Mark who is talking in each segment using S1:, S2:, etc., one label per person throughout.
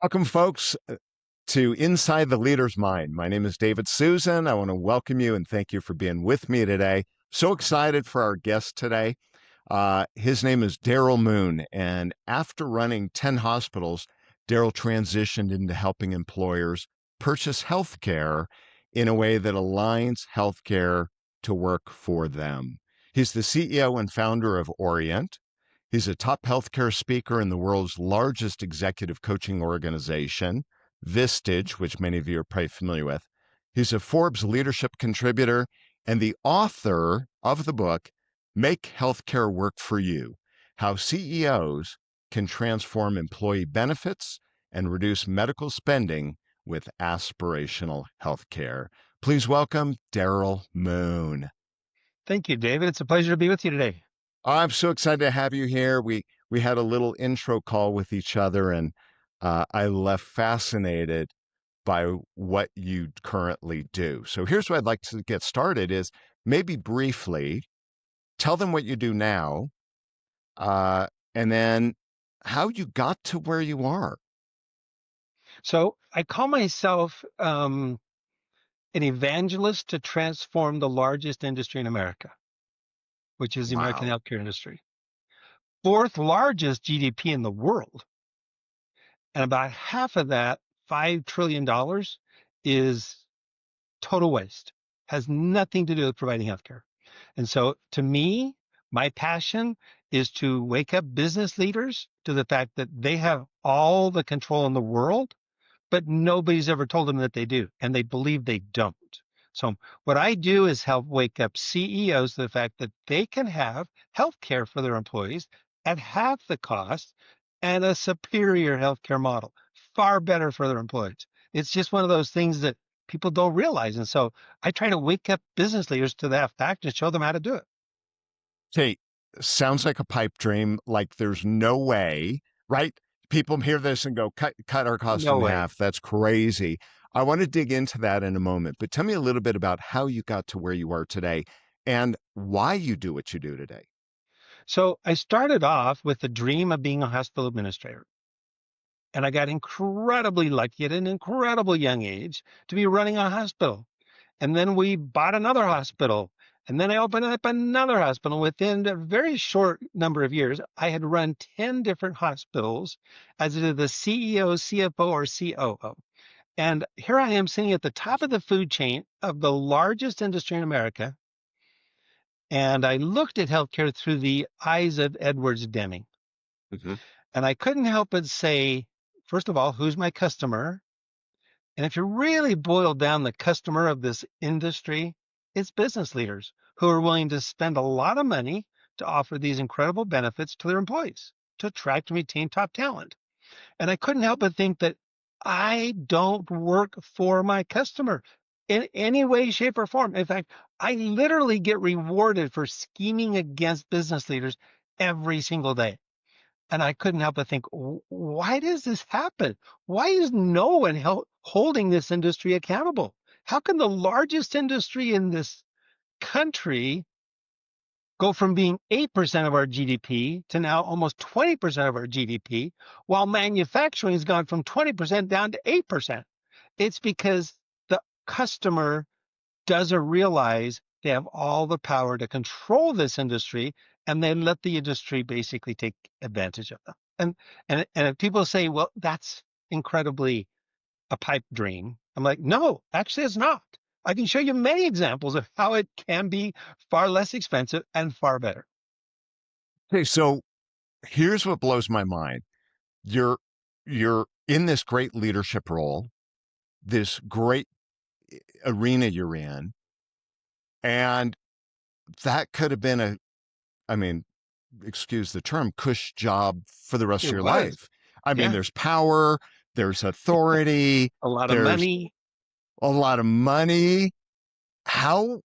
S1: Welcome, folks, to Inside the Leader's Mind. My name is David Susan. I want to welcome you and thank you for being with me today. So excited for our guest today. His name is Darrell Moon. And after running 10 hospitals, Darrell transitioned into helping employers purchase health care in a way that aligns healthcare to work for them. He's the CEO and founder of Orient. He's a top healthcare speaker in the world's largest executive coaching organization, Vistage, which many of you are probably familiar with. He's a Forbes leadership contributor and the author of the book, Make Healthcare Work for You: How CEOs Can Transform Employee Benefits and Reduce Medical Spending with Aspirational Healthcare. Please welcome Darrell Moon.
S2: Thank you, David. It's a pleasure to be with you today.
S1: I'm so excited to have you here. We had a little intro call with each other, and I left fascinated by what you currently do. So here's what I'd like to get started: is maybe briefly tell them what you do now, uh, and then how you got to where you are.
S2: So I call myself an evangelist to transform the largest industry in America, which is the American
S1: Wow.
S2: healthcare industry. Fourth largest GDP in the world. And about half of that, $5 trillion, is total waste, has nothing to do with providing healthcare. And so to me, my passion is to wake up business leaders to the fact that they have all the control in the world, but nobody's ever told them that they do, and they believe they don't. So what I do is help wake up CEOs to the fact that they can have health care for their employees at half the cost and a superior healthcare model, far better for their employees. It's just one of those things that people don't realize. And so I try to wake up business leaders to that fact and show them how to do it.
S1: Okay, sounds like a pipe dream. Like there's no way, right? People hear this and go, cut our cost
S2: No
S1: in
S2: way.
S1: half. That's crazy. I want to dig into that in a moment, but tell me a little bit about how you got to where you are today and why you do what you do today.
S2: So I started off with the dream of being a hospital administrator. And I got incredibly lucky at an incredible young age to be running a hospital. And then we bought another hospital. And then I opened up another hospital. Within a very short number of years, I had run 10 different hospitals as either the CEO, CFO, or COO. And here I am sitting at the top of the food chain of the largest industry in America. And I looked at healthcare through the eyes of Edwards Deming.
S1: Mhm.
S2: And I couldn't help but say, first of all, who's my customer? And if you really boil down the customer of this industry, it's business leaders who are willing to spend a lot of money to offer these incredible benefits to their employees, to attract and retain top talent. And I couldn't help but think that I don't work for my customer in any way, shape, or form. In fact, I literally get rewarded for scheming against business leaders every single day. And I couldn't help but think, why does this happen? Why is no one holding this industry accountable? How can the largest industry in this country go from being 8% of our GDP to now almost 20% of our GDP, while manufacturing has gone from 20% down to 8%? It's because the customer doesn't realize they have all the power to control this industry, and they let the industry basically take advantage of them. And if people say, well, that's incredibly a pipe dream, I'm like, no, actually it's not. I can show you many examples of how it can be far less expensive and far better.
S1: Okay, so here's what blows my mind. You're you're in this great leadership role, this great arena you're in, and that could have been I mean, excuse the term, cush job for the rest
S2: It
S1: of your
S2: was,
S1: life. I mean,
S2: yeah,
S1: there's power, there's authority,
S2: a lot of
S1: there's
S2: money.
S1: a lot of money. How,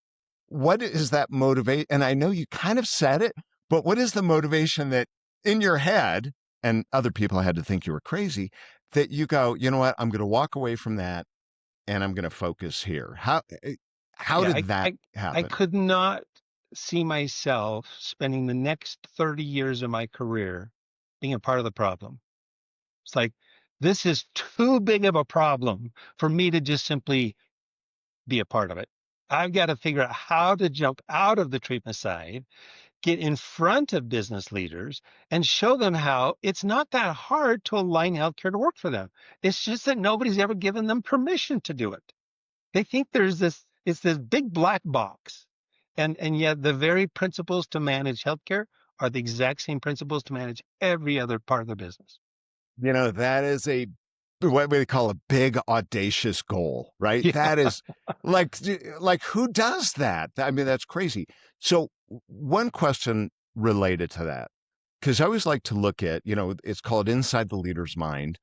S1: what is that motivate? And I know you kind of said it, but what is the motivation that in your head, and other people had to think you were crazy, that you go, you know what, I'm going to walk away from that and I'm going to focus here? How
S2: Yeah,
S1: did that
S2: I
S1: happen?
S2: could not see myself spending the next 30 years of my career being a part of the problem. It's like This is too big of a problem for me to just simply be a part of it. I've got to figure out how to jump out of the treatment side, get in front of business leaders, and show them how it's not that hard to align healthcare to work for them. It's just that nobody's ever given them permission to do it. They think it's this big black box. And yet the very principles to manage healthcare are the exact same principles to manage every other part of the business.
S1: That is a what we call a big audacious goal, right?
S2: Yeah.
S1: That is like who does that? I mean, that's crazy. So one question related to that, because I always like to look at, it's called Inside the Leader's Mind.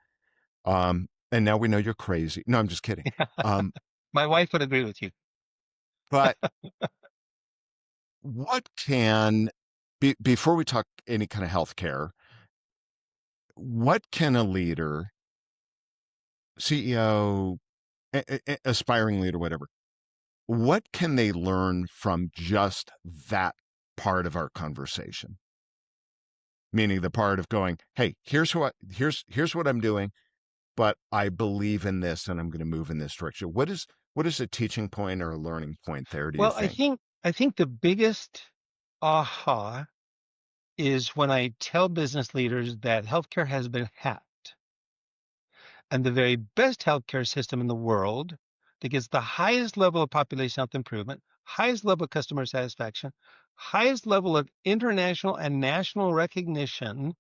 S1: And now we know you're crazy. No, I'm just kidding. Um,
S2: My wife would agree with you.
S1: but what can before we talk any kind of healthcare, what can a leader, CEO, aspiring leader, whatever, what can they learn from just that part of our conversation? Meaning the part of going, hey, here's what I'm doing, but I believe in this and I'm going to move in this direction. What is a teaching point or a learning point there, do you
S2: Well,
S1: think?
S2: I think the biggest aha is when I tell business leaders that healthcare has been hacked, and the very best healthcare system in the world that gets the highest level of population health improvement, highest level of customer satisfaction, highest level of international and national recognition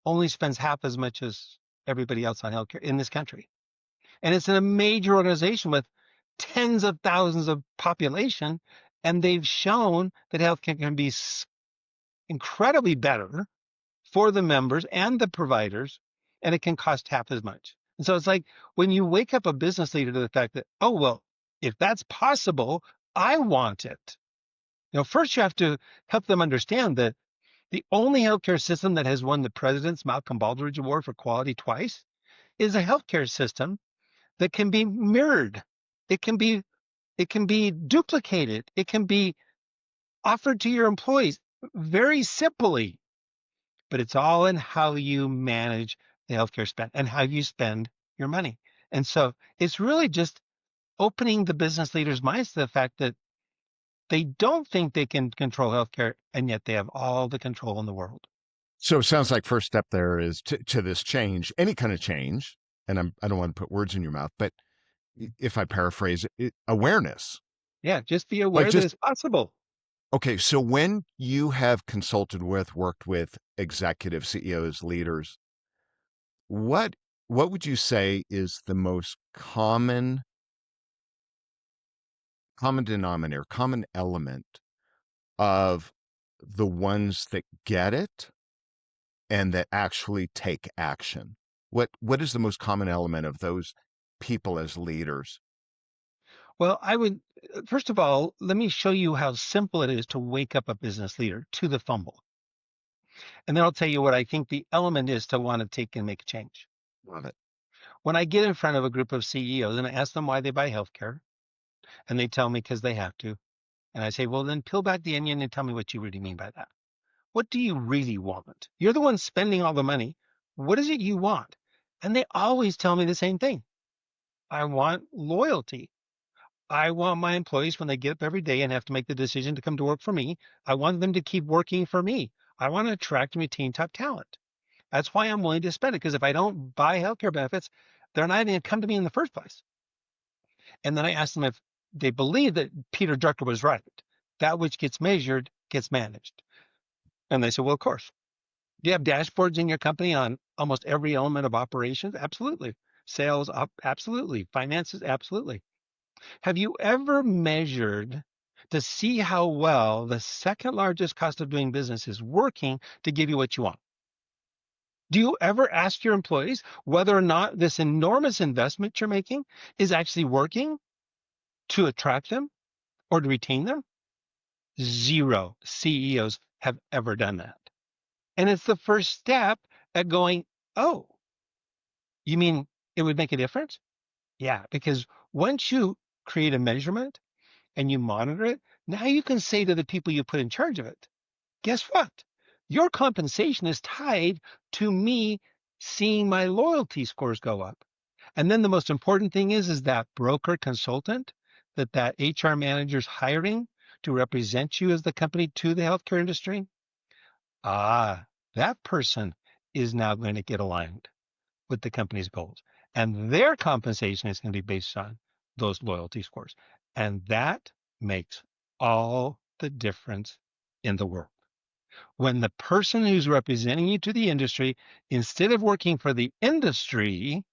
S2: only spends half as much as everybody else on healthcare in this country. And it's in a major organization with tens of thousands of population, and they've shown that healthcare can be incredibly better for the members and the providers, and it can cost half as much. And so it's like when you wake up a business leader to the fact that, oh, well, if that's possible, I want it. First you have to help them understand that the only healthcare system that has won the president's Malcolm Baldrige Award for quality twice is a healthcare system that can be mirrored. It can be it can be duplicated. It can be offered to your employees very simply, but it's all in how you manage the healthcare spend and how you spend your money. And so it's really just opening the business leaders' minds to the fact that they don't think they can control healthcare, and yet they have all the control in the world.
S1: So it sounds like first step there is to this change, any kind of change. And I don't want to put words in your mouth, but if I paraphrase it, awareness.
S2: Yeah, just be
S1: Like
S2: aware that
S1: just
S2: it's possible.
S1: okay. So when you have consulted with, worked with executive CEOs, leaders, what what would you say is the most common denominator, common element of the ones that get it and that actually take action? What is the most common element of those people as leaders?
S2: Well, I would, first of all, let me show you how simple it is to wake up a business leader to the fumble. And then I'll tell you what I think the element is to want to take and make a change.
S1: Love it.
S2: When I get in front of a group of CEOs and I ask them why they buy healthcare, and they tell me because they have to, and I say, well, then peel back the onion and tell me what you really mean by that. What do you really want? You're the one spending all the money. What is it you want? And they always tell me the same thing. I want loyalty. I want my employees, when they get up every day and have to make the decision to come to work for me, I want them to keep working for me. I want to attract and retain top talent. That's why I'm willing to spend it. Because if I don't buy healthcare benefits, they're not going to come to me in the first place. And then I asked them if they believe that Peter Drucker was right. That which gets measured gets managed. And they said, well, of course. Do you have dashboards in your company on almost every element of operations? Absolutely. Sales, absolutely. Finances, absolutely. Have you ever measured to see how well the second largest cost of doing business is working to give you what you want? Do you ever ask your employees whether or not this enormous investment you're making is actually working to attract them or to retain them? Zero CEOs have ever done that. And it's the first step at going, oh, you mean it would make a difference? Yeah, because once you create a measurement and you monitor it, now you can say to the people you put in charge of it, guess what? Your compensation is tied to me seeing my loyalty scores go up. And then the most important thing is that broker consultant that HR manager's hiring to represent you as the company to the healthcare industry. Ah, that person is now going to get aligned with the company's goals. And their compensation is going to be based on those loyalty scores. And that makes all the difference in the world. When the person who's representing you to the industry, instead of working for the industry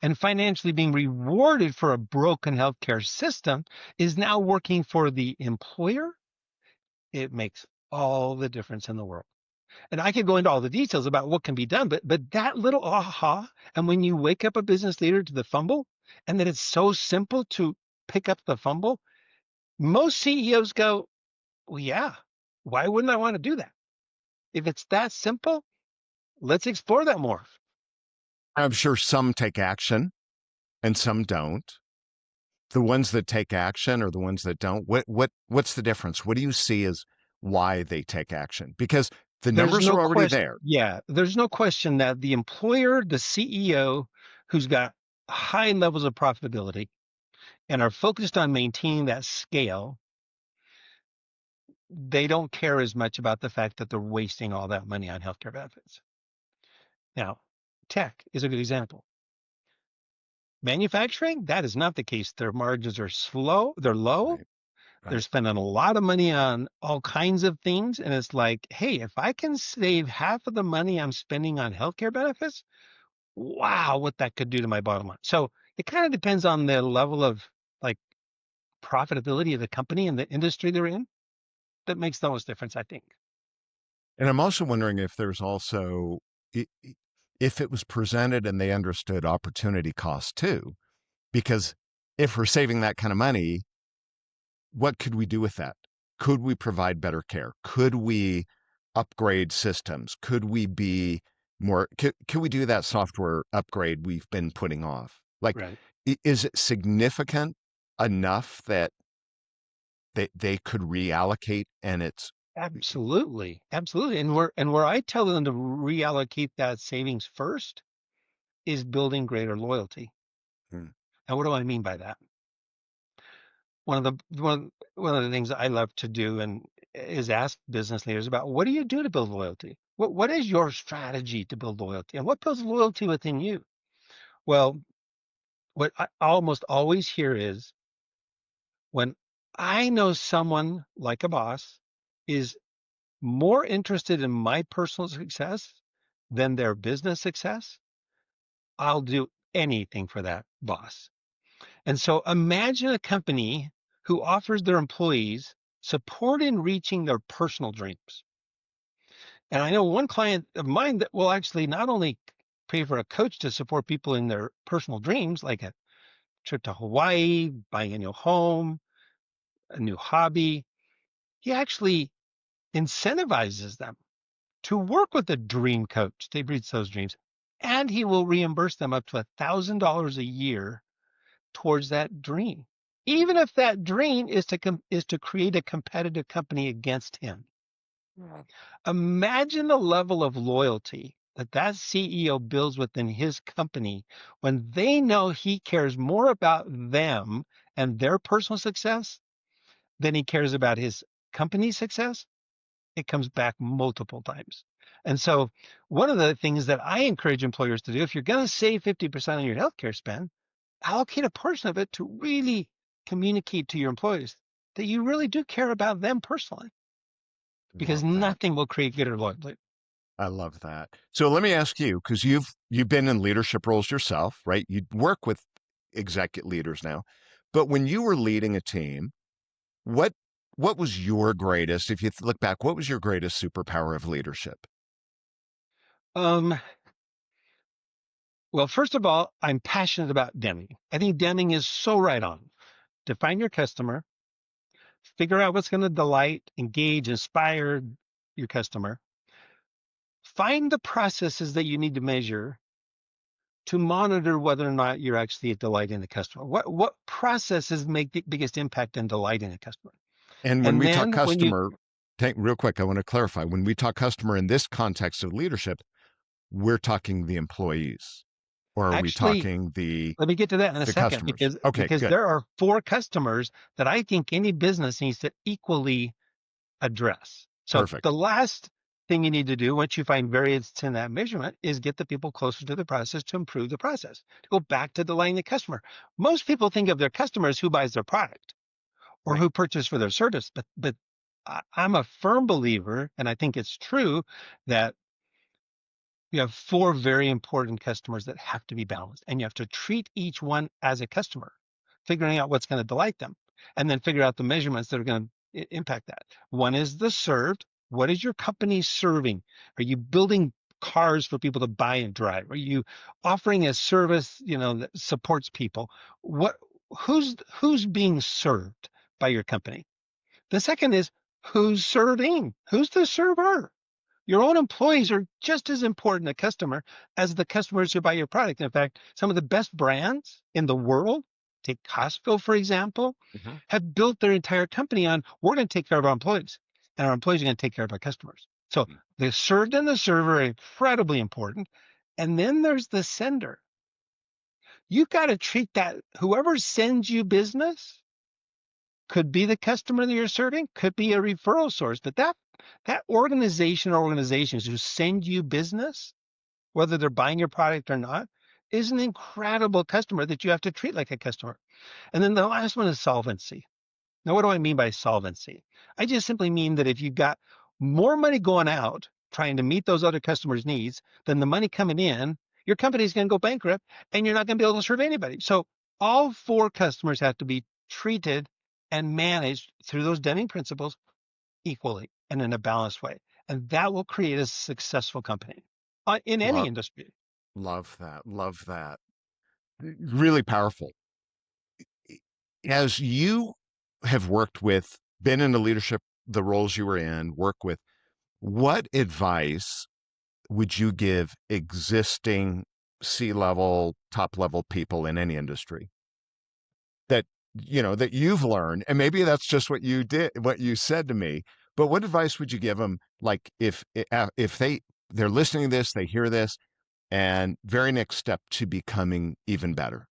S2: and financially being rewarded for a broken healthcare system, is now working for the employer, it makes all the difference in the world. And I could go into all the details about what can be done, but that little aha, and when you wake up a business leader to the fumble, and that it's so simple to pick up the fumble, most CEOs go, well, yeah, why wouldn't I want to do that? If it's that simple, let's explore that more.
S1: I'm sure some take action and some don't. The ones that take action or the ones that don't, what's the difference? What do you see as why they take action? Because the
S2: There's
S1: numbers
S2: no
S1: are already
S2: question.
S1: there.
S2: Yeah, there's no question that the employer, the CEO, who's got high levels of profitability and are focused on maintaining that scale, they don't care as much about the fact that they're wasting all that money on healthcare benefits. Now, tech is a good example. Manufacturing, that is not the case. Their margins are they're low.
S1: Right,
S2: They're
S1: right.
S2: spending a lot of money on all kinds of things. And it's like, hey, if I can save half of the money I'm spending on healthcare benefits, wow, what that could do to my bottom line. So it kind of depends on the level of like profitability of the company and the industry they're in. That makes the most difference, I think.
S1: And I'm also wondering if there's also, if it was presented and they understood opportunity cost too, because if we're saving that kind of money, what could we do with that? Could we provide better care? Could we upgrade systems? Could we be more, could we do that software upgrade we've been putting off? Like,
S2: Right.
S1: is it significant enough that they could reallocate and it's,
S2: Absolutely. Absolutely. And where I tell them to reallocate that savings first is building greater loyalty.
S1: hmm,
S2: And what do I mean by that? One of the things I love to do and is ask business leaders about what do you do to build loyalty? What is your strategy to build loyalty? And what builds loyalty within you? Well, what I almost always hear is when I know someone like a boss is more interested in my personal success than their business success, I'll do anything for that boss. And so imagine a company who offers their employees support in reaching their personal dreams. And I know one client of mine that will actually not only pay for a coach to support people in their personal dreams, like a trip to Hawaii, buying a new home, a new hobby, he actually incentivizes them to work with a dream coach to reach those dreams. And he will reimburse them up to $1,000 a year towards that dream, even if that dream is to create a competitive company against him. Imagine the level of loyalty that CEO builds within his company when they know he cares more about them and their personal success than he cares about his company's success. It comes back multiple times. And so one of the things that I encourage employers to do, if you're going to save 50% on your healthcare spend, allocate a portion of it to really communicate to your employees that you really do care about them personally, because
S1: love that.
S2: nothing will create greater loyalty.
S1: I love that. So let me ask you, because you've been in leadership roles yourself, right? You work with executive leaders now, but when you were leading a team, what what was your greatest, if you look back, what was your greatest superpower of leadership?
S2: Um, well, first of all, I'm passionate about Deming. I think Deming is so right on. Define your customer, figure out what's going to delight, engage, inspire your customer, find the processes that you need to measure to monitor whether or not you're actually delighting the customer. What processes make the biggest impact in delighting the customer?
S1: And when
S2: And
S1: we talk
S2: then when you
S1: customer, take real quick, I want to clarify. When we talk customer in this context of leadership, we're talking the employees, or are we
S2: Actually,
S1: talking
S2: let me get to that in a
S1: the
S2: second
S1: customers? Okay,
S2: because
S1: good.
S2: there are four customers that I think any business needs to equally address. So the
S1: Perfect.
S2: last thing you need to do once you find variance in that measurement is get the people closer to the process to improve the process, to go back to delighting the customer. Most people think of their customers who buys their product or
S1: Right.
S2: who purchase for their service, but I'm a firm believer, and I think it's true that you have four very important customers that have to be balanced, and you have to treat each one as a customer, figuring out what's going to delight them, and then figure out the measurements that are going to impact that. One is the served. What is your company serving? Are you building cars for people to buy and drive? Are you offering a service, that supports people? What who's being served by your company? The second is who's serving? Who's the server? Your own employees are just as important a customer as the customers who buy your product. In fact, some of the best brands in the world, take Costco, for example,
S1: Mhm.
S2: have built their entire company on we're going to take care of our employees and our employees are going to take care of our customers. So the served and the server are incredibly important. And then there's the sender. You've got to treat that whoever sends you business could be the customer that you're serving, could be a referral source, but that organization or organizations who send you business, whether they're buying your product or not, is an incredible customer that you have to treat like a customer. And then the last one is solvency. Now, what do I mean by solvency? I just simply mean that if you've got more money going out trying to meet those other customers' needs than the money coming in, your company's going to go bankrupt and you're not going to be able to serve anybody. So all four customers have to be treated and managed through those Deming principles equally and in a balanced way. And that will create a successful company in any
S1: Love,
S2: industry.
S1: love that. Love that. Really powerful. As you have worked with, been in the leadership, the roles you were in, work with, what advice would you give existing C-level, top-level people in any industry that that you've learned, and maybe that's just what you did, what you said to me, but what advice would you give them, like if they're listening to this, they hear this, and very next step to becoming even better?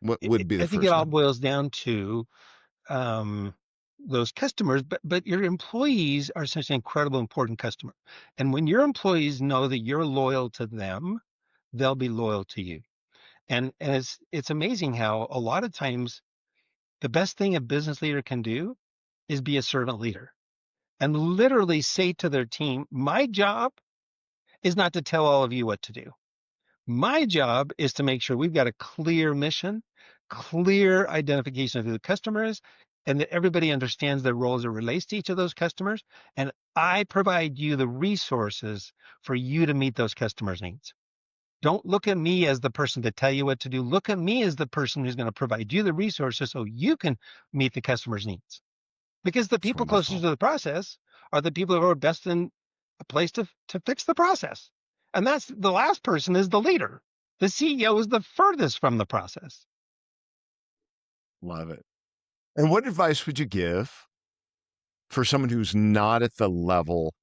S1: What would be the
S2: I think it
S1: first
S2: all
S1: one?
S2: boils down to um, those customers, but your employees are such an incredible important customer. And when your employees know that you're loyal to them, they'll be loyal to you. And it's amazing how a lot of times the best thing a business leader can do is be a servant leader and literally say to their team, my job is not to tell all of you what to do. My job is to make sure we've got a clear mission, clear identification of who the customer is, and that everybody understands their role as it relates to each of those customers. And I provide you the resources for you to meet those customers' needs. Don't look at me as the person to tell you what to do. Look at me as the person who's going to provide you the resources so you can meet the customer's needs. Because the
S1: It's
S2: people closest
S1: wonderful.
S2: to the process are the people who are best in a place to fix the process. And that's the last person is the leader. The CEO is the furthest from the process.
S1: Love it. And what advice would you give for someone who's not at the level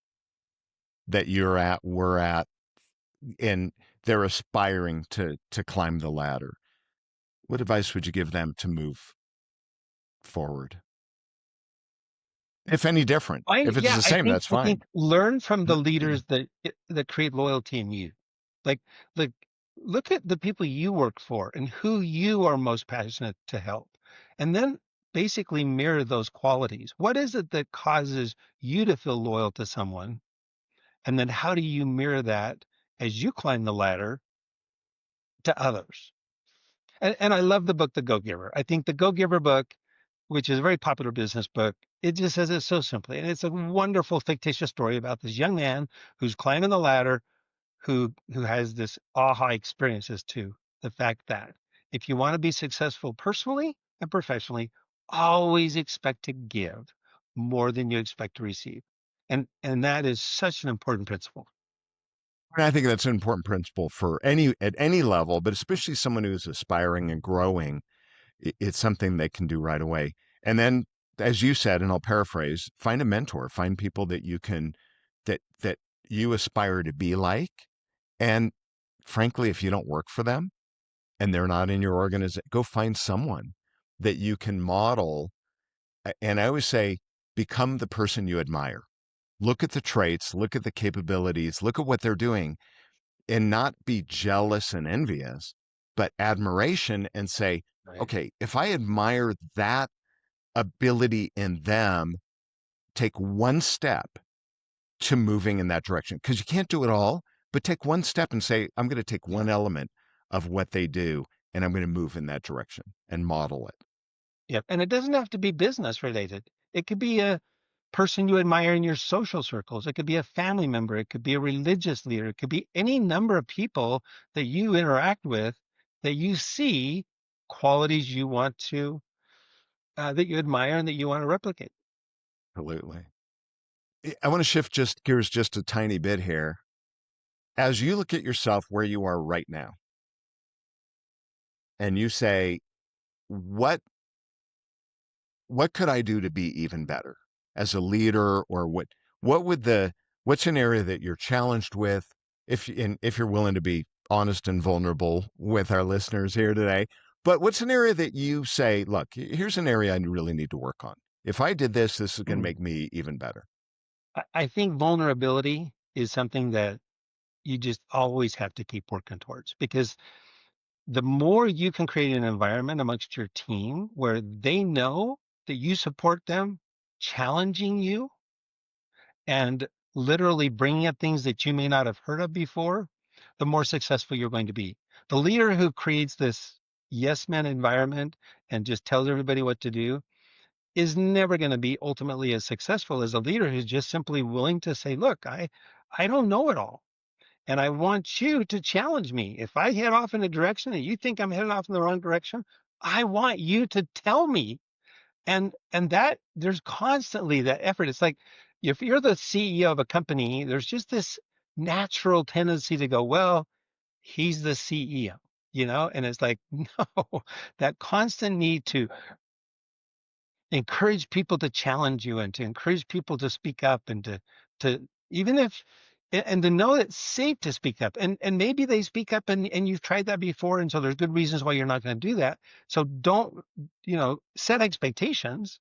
S1: that you're at, we're at, and they're aspiring to climb the ladder? What advice would you give them to move forward? If any different. If it's
S2: Yeah,
S1: the same, that's
S2: I think
S1: fine.
S2: learn from the leaders that create loyalty in you. Like like look at the people you work for and who you are most passionate to help. And then basically mirror those qualities. What is it that causes you to feel loyal to someone? And then how do you mirror that as you climb the ladder to others? And I love the book, The Go Giver. I think the Go Giver book, which is a very popular business book, it just says it so simply. And it's a wonderful fictitious story about this young man who's climbing the ladder, who has this aha experience as to the fact that if you want to be successful personally and professionally, always expect to give more than you expect to receive. And that is such an important principle.
S1: And I think that's an important principle for any at any level, but especially someone who's aspiring and growing. It's something they can do right away. And then, as you said, and I'll paraphrase, find a mentor, find people that you can that you aspire to be like, And frankly, if you don't work for them and they're not in your organization, go find someone that you can model. And I always say, become the person you admire. Look at the traits, look at the capabilities, look at what they're doing, and not be jealous and envious, but admiration and say,
S2: Right.
S1: okay, if I admire that ability in them, take one step to moving in that direction. Because you can't do it all, but take one step and say, I'm going to take
S2: Yeah.
S1: one element of what they do and I'm going to move in that direction and model it.
S2: Yep. And it doesn't have to be business related. It could be a person you admire in your social circles. It could be a family member. It could be a religious leader. It could be any number of people that you interact with that you see qualities you want to, that you admire and that you want to replicate.
S1: Absolutely. I want to shift just gears just a tiny bit here. As you look at yourself where you are right now, and you say, what what could I do to be even better as a leader, or what would the what's an area that you're challenged with, if you're willing to be honest and vulnerable with our listeners here today, but what's an area that you say, look, here's an area I really need to work on. If I did this, this is going to
S2: Mm.
S1: make me even better.
S2: I think vulnerability is something that you just always have to keep working towards because the more you can create an environment amongst your team where they know that you support them, challenging you and literally bringing up things that you may not have heard of before, the more successful you're going to be. The leader who creates this yes man environment and just tells everybody what to do is never going to be ultimately as successful as a leader who's just simply willing to say, look, I don't know it all. And I want you to challenge me. If I head off in a direction and you think I'm headed off in the wrong direction, I want you to tell me. And that there's constantly that effort. It's like if you're the CEO of a company, there's just this natural tendency to go, well, he's the CEO, and it's like, no, that constant need to encourage people to challenge you and to encourage people to speak up and to even if and to know that it's safe to speak up and maybe they speak up and you've tried that before and so there's good reasons why you're not going to do that. So don't set expectations.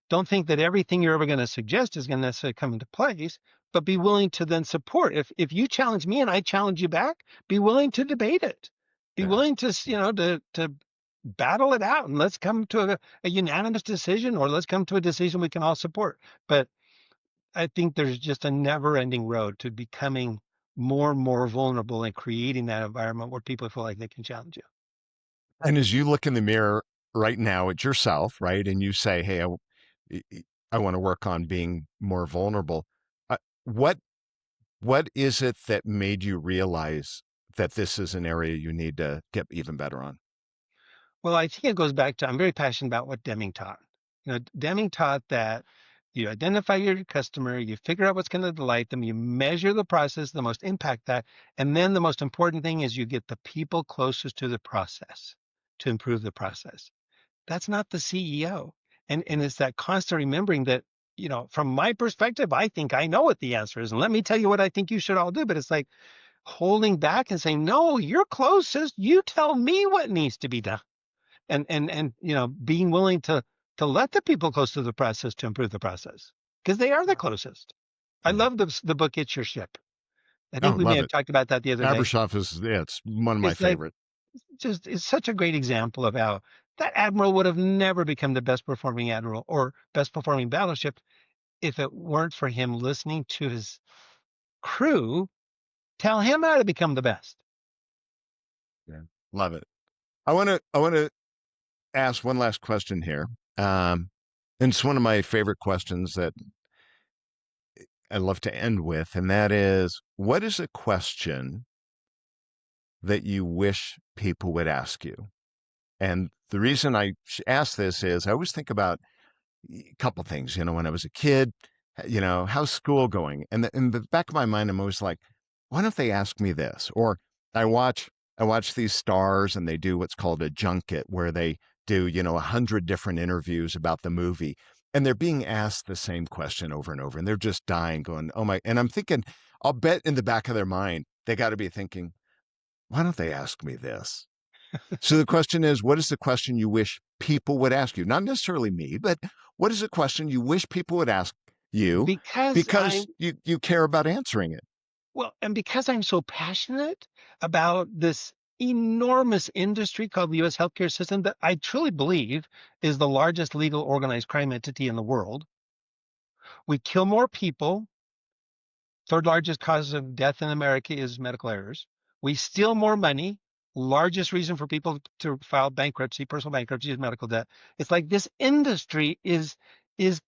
S2: Don't think that everything you're ever going to suggest is going to necessarily come into place, but be willing to then support. If you challenge me and I challenge you back, be willing to debate it. Be
S1: Yeah.
S2: willing to to battle it out and let's come to a unanimous decision or let's come to a decision we can all support. But I think there's just a never-ending road to becoming more and more vulnerable and creating that environment where people feel like they can challenge you.
S1: And as you look in the mirror right now at yourself, right, and you say, hey, I want to work on being more vulnerable. Uh, what what is it that made you realize that this is an area you need to get even better on?
S2: Well, I think it goes back to I'm very passionate about what Deming taught. Deming taught that you identify your customer, you figure out what's going to delight them, you measure the process, the most impact that, and then the most important thing is you get the people closest to the process to improve the process. That's not the CEO. And it's that constant remembering that, from my perspective, I think I know what the answer is. And let me tell you what I think you should all do. But it's like holding back and saying, no, you're closest. You tell me what needs to be done and being willing to let the people close to the process to improve the process because they are the closest. I
S1: Yeah.
S2: love the book It's Your Ship. I
S1: Oh,
S2: think we may
S1: love
S2: have
S1: it.
S2: talked about that the other day.
S1: Abersoff is, yeah, it's one of my
S2: It's like
S1: favorite.
S2: just it's such a great example of how that admiral would have never become the best performing admiral or best performing battleship if it weren't for him listening to his crew tell him how to become the best.
S1: Yeah. Love it. I want to ask one last question here. And it's one of my favorite questions that I love to end with, and that is, what is a question that you wish people would ask you? And the reason I ask this is I always think about a couple things. When I was a kid, how's school going? And in the back of my mind, I'm always like, why don't they ask me this? Or I watch I watch these stars, and they do what's called a junket, where they do 100 different interviews about the movie, and they're being asked the same question over and over, and they're just dying, going, oh my! And I'm thinking, I'll bet in the back of their mind, they got to be thinking, why don't they ask me this? So the question is, what is the question you wish people would ask you? Not necessarily me, but what is the question you wish people would ask you
S2: Because
S1: because you care about answering it?
S2: and because I'm so passionate about this enormous industry called the US healthcare system that I truly believe is the largest legal organized crime entity in the world. We kill more people. Third largest cause of death in America is medical errors. We steal more money. Largest reason for people to file bankruptcy, personal bankruptcy, is medical debt. It's like this industry is it's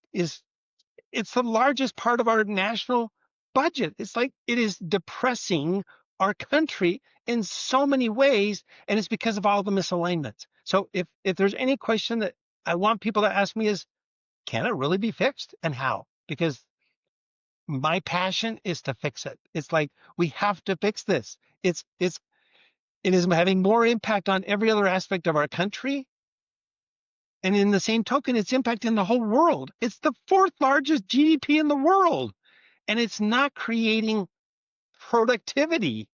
S2: the largest part of our national budget. It's like it is depressing our country in so many ways, and it's because of all the misalignments. So if there's any question that I want people to ask me is, can it really be fixed and how? Because my passion is to fix it. It's like we have to fix this. It is having more impact on every other aspect of our country. And in the same token, it's impacting the whole world. It's the fourth largest GDP in the world. And it's not creating productivity.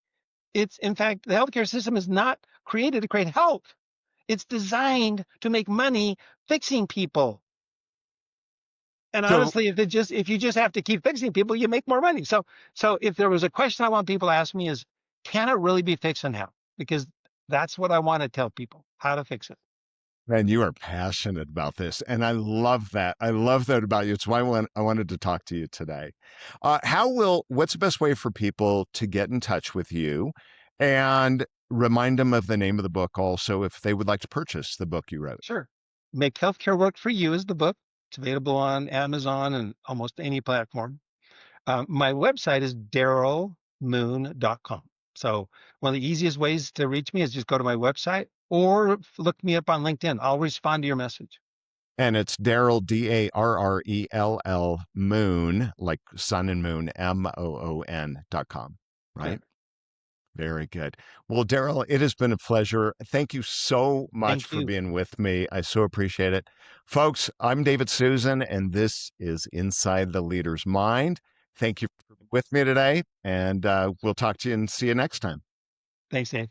S2: It's, in fact, the healthcare system is not created to create health. It's designed to make money fixing people. And
S1: So,
S2: honestly, if you just have to keep fixing people, you make more money. So if there was a question I want people to ask me is, can it really be fixed and how? Because that's what I want to tell people, how to fix it.
S1: and you are passionate about this, and I love that. I love that about you. It's why I wanted to talk to you today. What's the best way for people to get in touch with you, and remind them of the name of the book also if they would like to purchase the book you wrote?
S2: Sure. Make Healthcare Work for You is the book. It's available on Amazon and almost any platform. My website is darrellmoon.com. So one of the easiest ways to reach me is just go to my website or look me up on LinkedIn. I'll respond to your message.
S1: And it's Darrell, Darrell Moon, like sun and moon, MOON.com, right?
S2: Correct.
S1: Very good. Well, Darrell, it has been a pleasure. Thank you so much
S2: Thank
S1: for
S2: you.
S1: being with me. I so appreciate it. Folks, I'm David Susan, and this is Inside the Leader's Mind. Thank you for being with me today, and we'll talk to you and see you next time.
S2: Thanks, Dave.